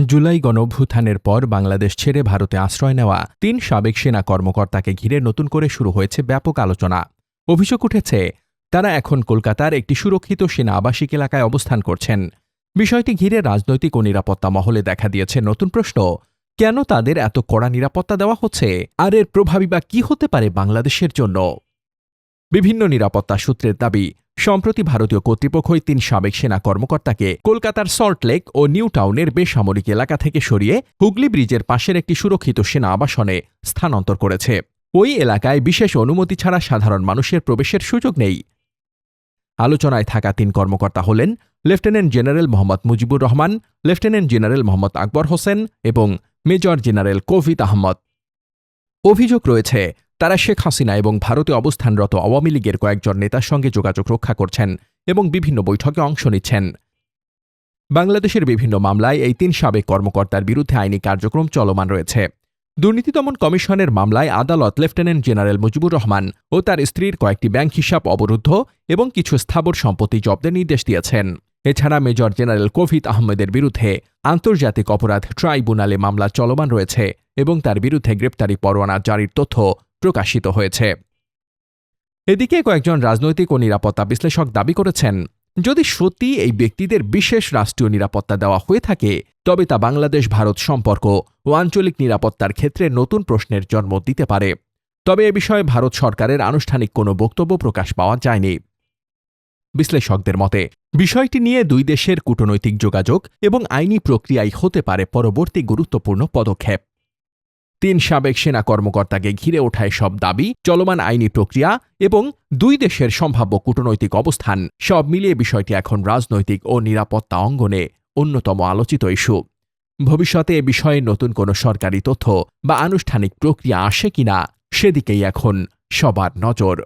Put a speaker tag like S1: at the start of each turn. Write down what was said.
S1: জুলাই গণঅভ্যুত্থানের পর বাংলাদেশ ছেড়ে ভারতে আশ্রয় নেওয়া ৩ সাবেক সেনা কর্মকর্তাকে ঘিরে নতুন করে শুরু হয়েছে ব্যাপক আলোচনা। অভিযোগ উঠেছে, তারা এখন কলকাতার একটি সুরক্ষিত সেনা আবাসিক এলাকায় অবস্থান করছেন। বিষয়টি ঘিরে রাজনৈতিক ও নিরাপত্তা মহলে দেখা দিয়েছে নতুন প্রশ্ন। কেন তাদের এত কড়া নিরাপত্তা দেওয়া হচ্ছে, আর এর প্রভাবই বা কী হতে পারে বাংলাদেশের জন্য? বিভিন্ন নিরাপত্তা সূত্রের দাবি, সম্প্রতি ভারতীয় কর্তৃপক্ষই ৩ সাবেক সেনা কর্মকর্তাকে কলকাতার সল্টলেক ও নিউ টাউনের বেসামরিক এলাকা থেকে সরিয়ে হুগলি ব্রিজের পাশের একটি সুরক্ষিত সেনা আবাসনে স্থানান্তর করেছে। ওই এলাকায় বিশেষ অনুমতি ছাড়া সাধারণ মানুষের প্রবেশের সুযোগ নেই। আলোচনায় থাকা ৩ কর্মকর্তা হলেন lieutenant general Mohammad Mujibur Rahman, lieutenant general Mohammad Akbar Hossain এবং মেজর জেনারেল কবির আহমদ। অভিযোগ রয়েছে, তারা শেখ হাসিনা এবং ভারতে অবস্থানরত আওয়ামী লীগের কয়েকজন নেতার সঙ্গে যোগাযোগ রক্ষা করছেন এবং বিভিন্ন বৈঠকে অংশ নিচ্ছেন। বাংলাদেশের বিভিন্ন মামলায় এই ৩ সাবেক কর্মকর্তার বিরুদ্ধে আইনি কার্যক্রম চলমান রয়েছে। দুর্নীতি দমন কমিশনের মামলায় আদালত লেফটেন্যান্ট জেনারেল মুজিবুর রহমান ও তার স্ত্রীর কয়েকটি ব্যাংক হিসাব অবরুদ্ধ এবং কিছু স্থাবর সম্পত্তি জব্দের নির্দেশ দিয়েছেন। এছাড়া মেজর জেনারেল কবির আহমেদের বিরুদ্ধে আন্তর্জাতিক অপরাধ ট্রাইব্যুনালে মামলা চলমান রয়েছে এবং তার বিরুদ্ধে গ্রেপ্তারি পরোয়ানা জারির তথ্য প্রকাশিত হয়েছে। এদিকে কয়েকজন রাজনৈতিক ও নিরাপত্তা বিশ্লেষক দাবি করেছেন, যদি সত্যি এই ব্যক্তিদের বিশেষ রাষ্ট্রীয় নিরাপত্তা দেওয়া হয়ে থাকে, তবে তা বাংলাদেশ ভারত সম্পর্ক ও আঞ্চলিক নিরাপত্তার ক্ষেত্রে নতুন প্রশ্নের জন্ম দিতে পারে। তবে এ বিষয়ে ভারত সরকারের আনুষ্ঠানিক কোনো বক্তব্য প্রকাশ পাওয়া যায়নি। বিশ্লেষকদের মতে, বিষয়টি নিয়ে দুই দেশের কূটনৈতিক যোগাযোগ এবং আইনি প্রক্রিয়াই হতে পারে পরবর্তী গুরুত্বপূর্ণ পদক্ষেপ। ৩ সাবেক সেনা কর্মকর্তাকে ঘিরে ওঠা সব দাবি, চলমান আইনি প্রক্রিয়া এবং দুই দেশের সম্ভাব্য কূটনৈতিক অবস্থান, সব মিলিয়ে বিষয়টি এখন রাজনৈতিক ও নিরাপত্তা অঙ্গনে অন্যতম আলোচিত ইস্যু। ভবিষ্যতে এ বিষয়ে নতুন কোনো সরকারি তথ্য বা আনুষ্ঠানিক প্রক্রিয়া আসে কিনা, সেদিকেই এখন সবার নজর।